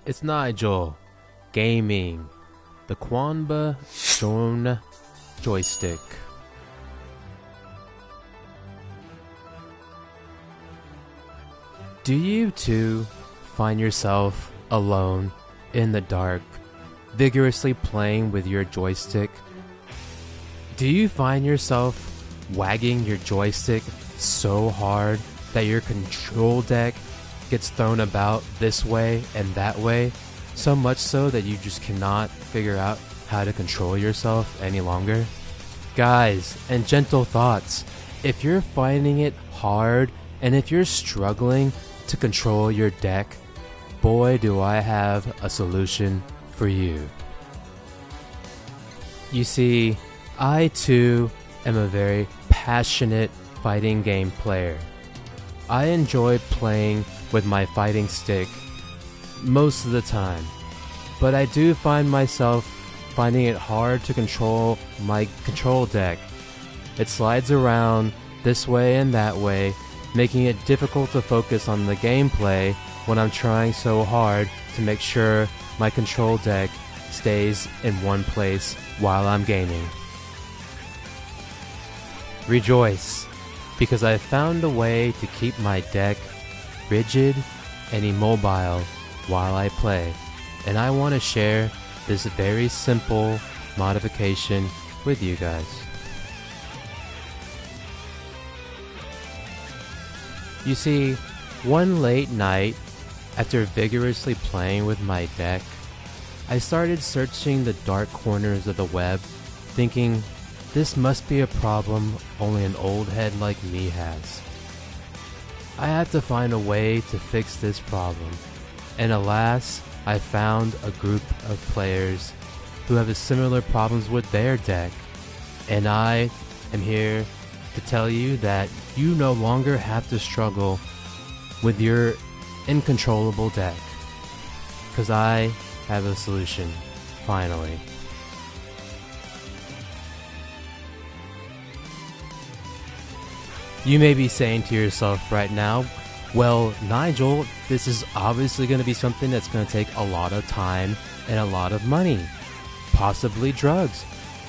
it's Nigel. Gaming. The Qanba Stone Joystick. Do you too find yourself alone in the dark, vigorously playing with your joystick? Do you find yourself wagging your joystick so hard that your control deck gets thrown about this way and that way, so much so that you just cannot figure out how to control yourself any longer? Guys, and gentle thoughts, if you're finding it hard and if you're struggling to control your deck, boy do I have a solution for you. You see, I too am a very passionate fighting game player. I enjoy playing with my fighting stick most of the time, but I do find myself finding it hard to control my control deck. It slides around this way and that way, making it difficult to focus on the gameplay when I'm trying so hard to make sure my control deck stays in one place while I'm gaming. Rejoice, because I found a way to keep my deck rigid and immobile while I play, and I want to share this very simple modification with you guys. You see, one late night, after vigorously playing with my deck, I started searching the dark corners of the web, thinking, this must be a problem only an old head like me has. I had to find a way to fix this problem, and alas, I found a group of players who have similar problems with their deck, and I am here to tell you that you no longer have to struggle with your uncontrollable deck, because I have a solution, finally. You may be saying to yourself right now, well, Nigel, this is obviously going to be something that's going to take a lot of time and a lot of money, possibly drugs,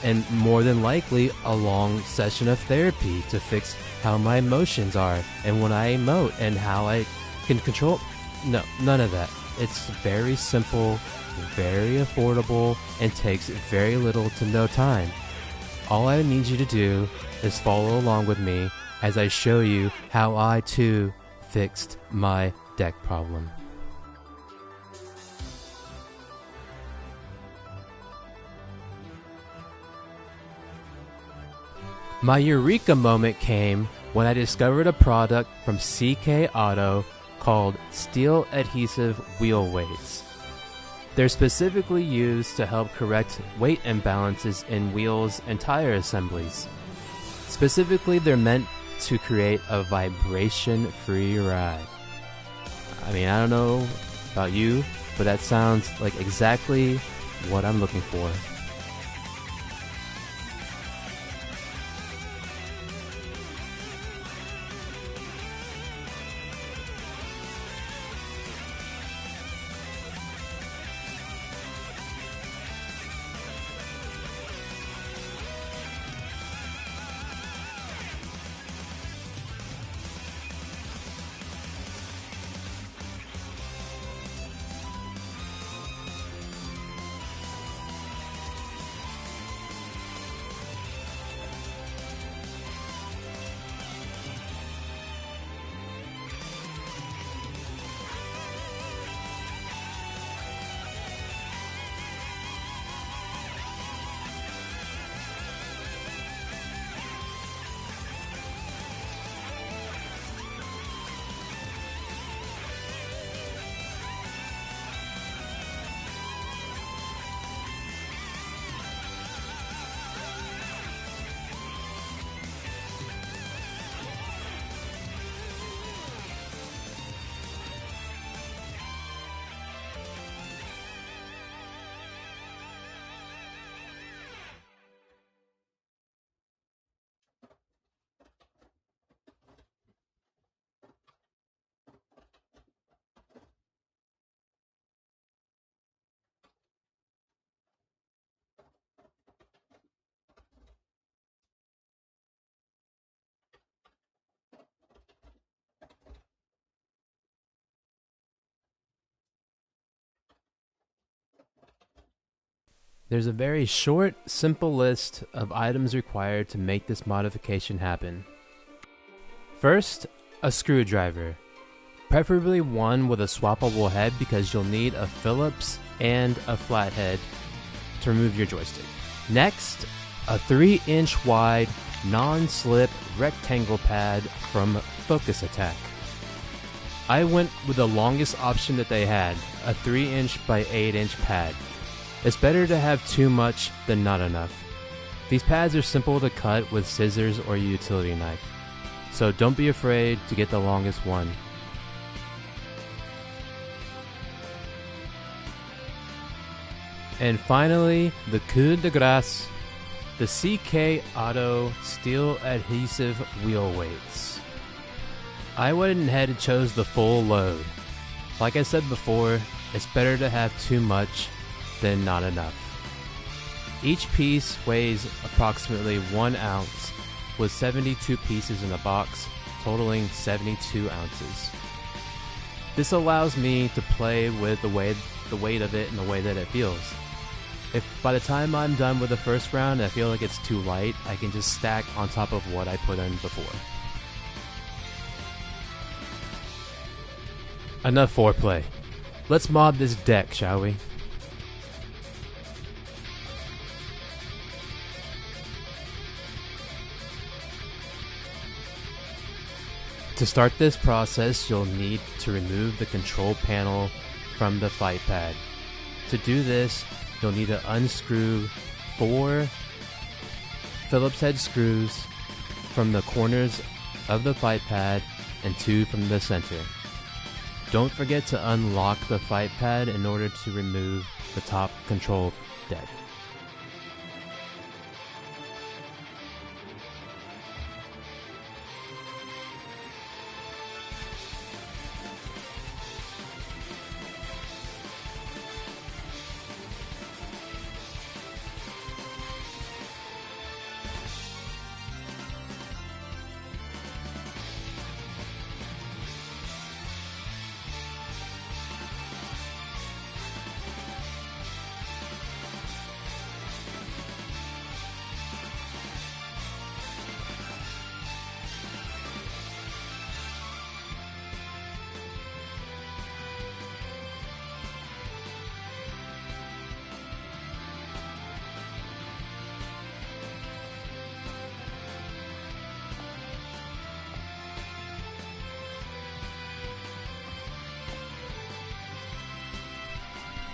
and more than likely a long session of therapy to fix how my emotions are and when I emote and how I can control. No, none of that. It's very simple, very affordable, and takes very little to no time. All I need you to do is follow along with me as I show you how I too fixed my deck problem. My eureka moment came when I discovered a product from CK Auto called Steel Adhesive Wheel Weights. They're specifically used to help correct weight imbalances in wheels and tire assemblies. Specifically, they're meant to create a vibration-free ride. I mean, I don't know about you, but that sounds like exactly what I'm looking for. There's a very short, simple list of items required to make this modification happen. First, a screwdriver. Preferably one with a swappable head because you'll need a Phillips and a flathead to remove your joystick. Next, a 3-inch wide, non-slip rectangle pad from Focus Attack. I went with the longest option that they had, a 3-inch by 8-inch pad. It's better to have too much than not enough. These pads are simple to cut with scissors or a utility knife, so don't be afraid to get the longest one. And finally, the coup de grace, the CK Auto Steel Adhesive Wheel Weights. I went ahead and chose the full load. Like I said before, it's better to have too much than not enough. Each piece weighs approximately 1 ounce, with 72 pieces in the box, totaling 72 ounces. This allows me to play with the weight of it and the way that it feels. If by the time I'm done with the first round I feel like it's too light, I can just stack on top of what I put in before. Enough foreplay. Let's mod this deck, shall we? To start this process, you'll need to remove the control panel from the fight pad. To do this, you'll need to unscrew 4 Phillips head screws from the corners of the fight pad and 2 from the center. Don't forget to unlock the fight pad in order to remove the top control deck.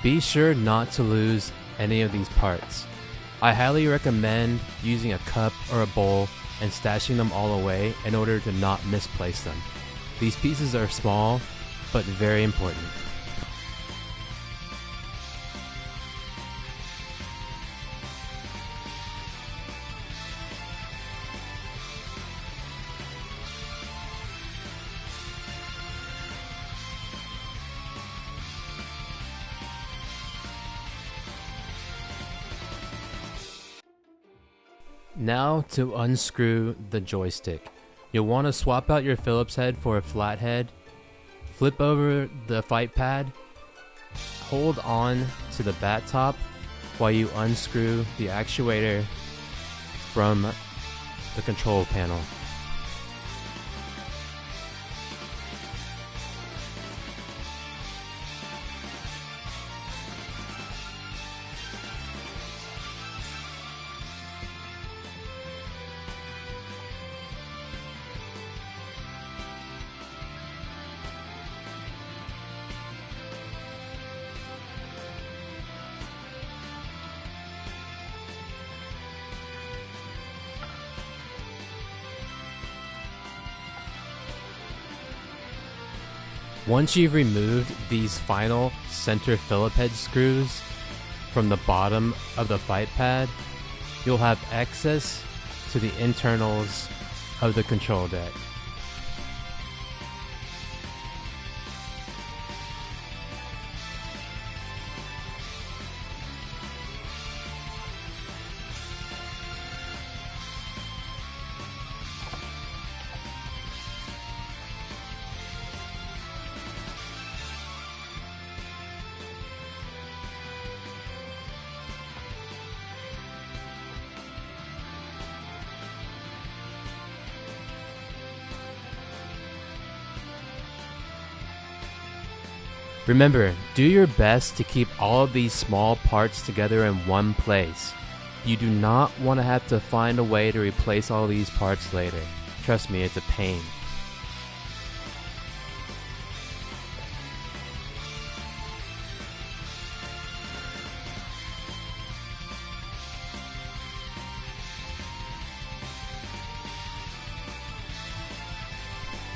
Be sure not to lose any of these parts. I highly recommend using a cup or a bowl and stashing them all away in order to not misplace them. These pieces are small, but very important. Now to unscrew the joystick. You'll want to swap out your Phillips head for a flathead, flip over the fight pad, hold on to the bat top while you unscrew the actuator from the control panel. Once you've removed these final center Phillips head screws from the bottom of the fight pad, you'll have access to the internals of the control deck. Remember, do your best to keep all of these small parts together in one place. You do not want to have to find a way to replace all these parts later. Trust me, it's a pain.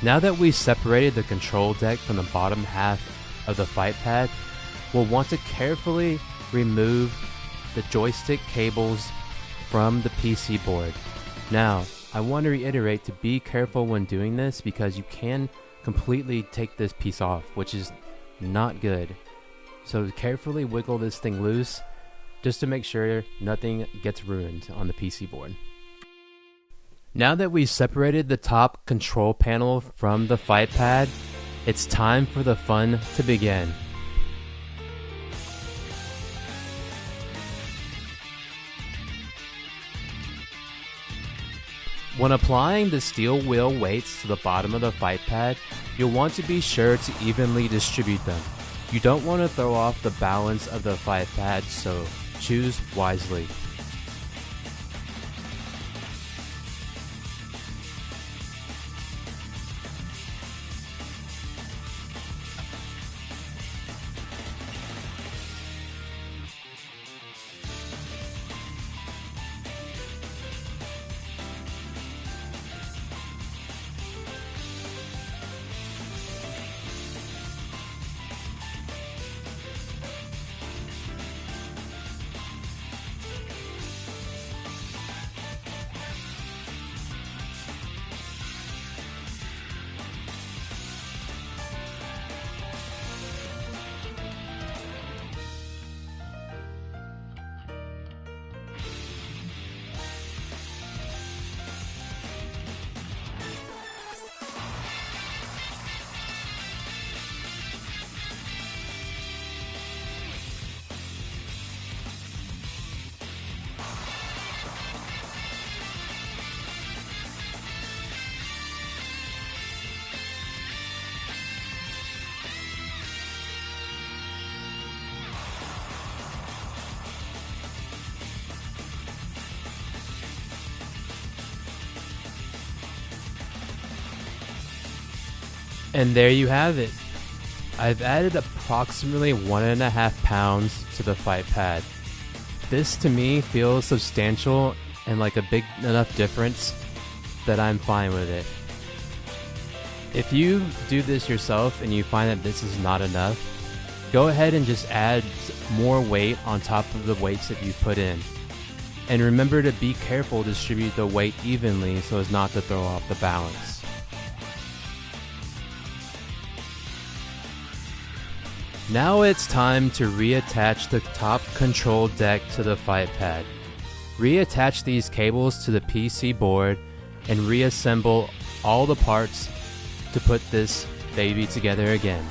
Now that we've separated the control deck from the bottom half of the fight pad, we'll want to carefully remove the joystick cables from the PC board. Now, I want to reiterate to be careful when doing this because you can completely take this piece off, which is not good. So carefully wiggle this thing loose just to make sure nothing gets ruined on the PC board. Now that we've separated the top control panel from the fight pad, it's time for the fun to begin. When applying the steel wheel weights to the bottom of the fight pad, you'll want to be sure to evenly distribute them. You don't want to throw off the balance of the fight pad, so choose wisely. And there you have it. I've added approximately 1.5 pounds to the fight pad. This to me feels substantial and like a big enough difference that I'm fine with it. If you do this yourself and you find that this is not enough, go ahead and just add more weight on top of the weights that you put in. And remember to be careful to distribute the weight evenly so as not to throw off the balance. Now it's time to reattach the top control deck to the fight pad. Reattach these cables to the PC board and reassemble all the parts to put this baby together again.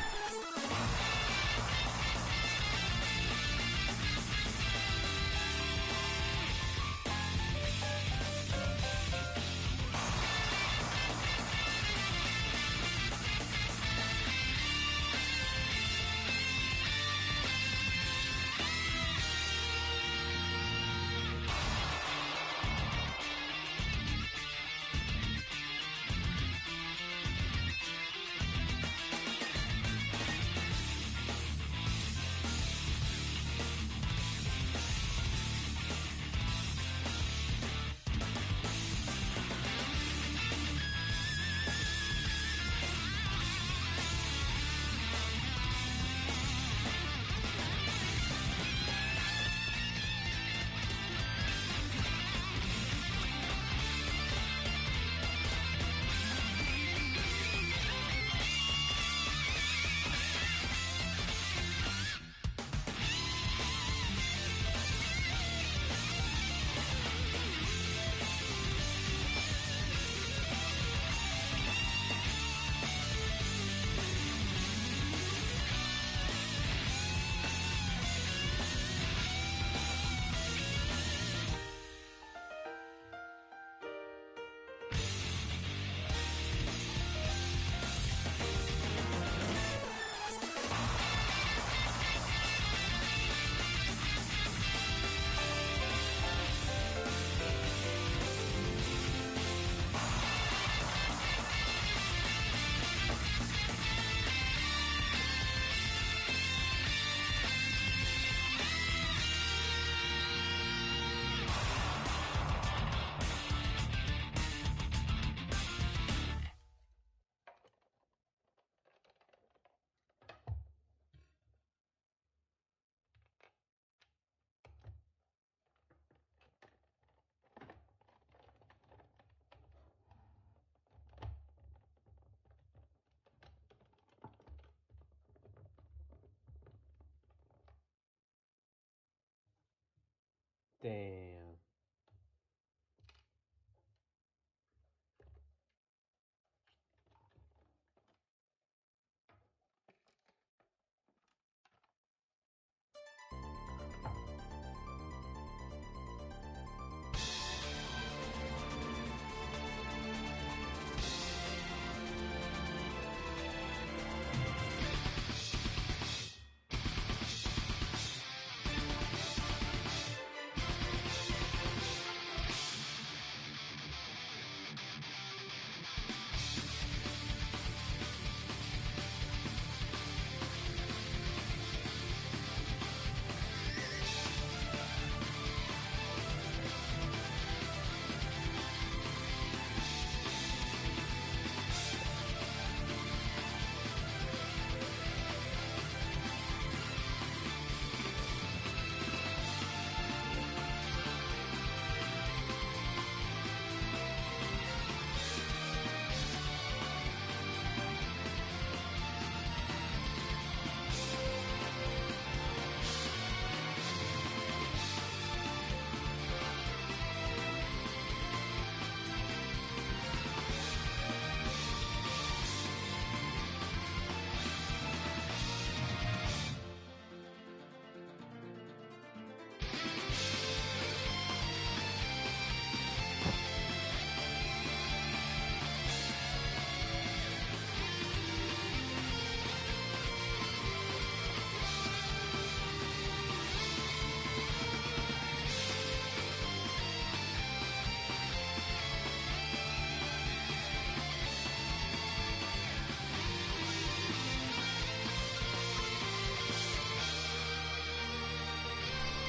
Damn.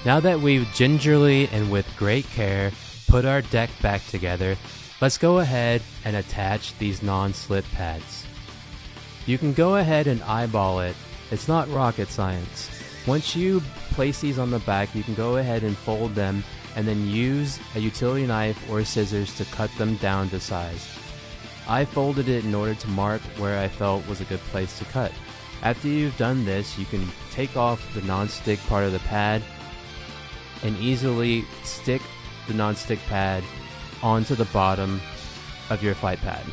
Now that we've gingerly and with great care put our deck back together, let's go ahead and attach these non-slip pads. You can go ahead and eyeball it. It's not rocket science. Once you place these on the back, you can go ahead and fold them and then use a utility knife or scissors to cut them down to size. I folded it in order to mark where I felt was a good place to cut. After you've done this, you can take off the non-stick part of the pad and easily stick the non-stick pad onto the bottom of your fight pad.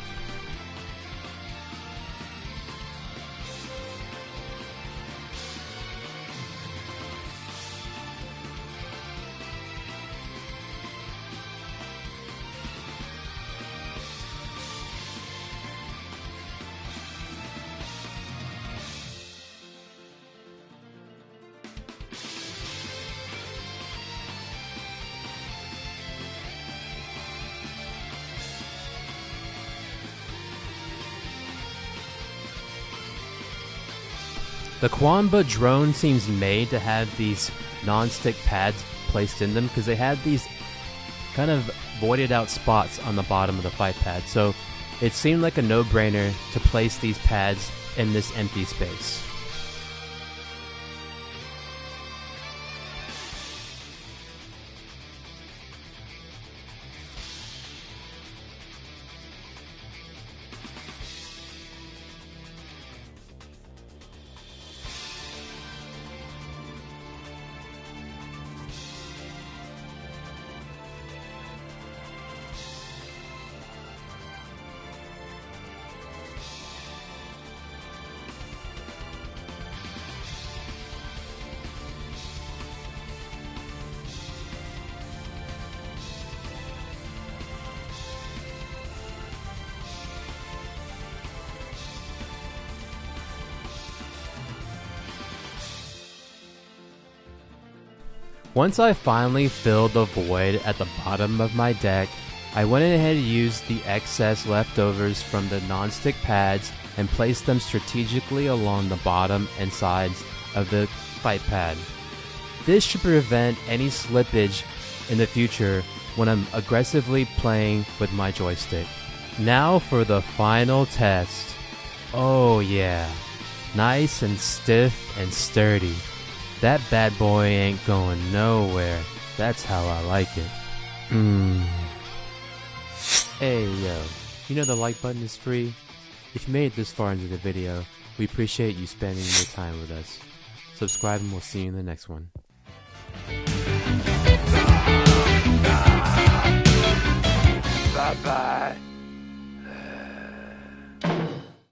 The Qanba drone seems made to have these non-stick pads placed in them because they had these kind of voided out spots on the bottom of the fight pad. So it seemed like a no-brainer to place these pads in this empty space. Once I finally filled the void at the bottom of my deck, I went ahead and used the excess leftovers from the non-stick pads and placed them strategically along the bottom and sides of the fight pad. This should prevent any slippage in the future when I'm aggressively playing with my joystick. Now for the final test. Oh yeah, nice and stiff and sturdy. That bad boy ain't going nowhere. That's how I like it. Hey yo, you know the like button is free? If you made it this far into the video, we appreciate you spending your time with us. Subscribe and we'll see you in the next one.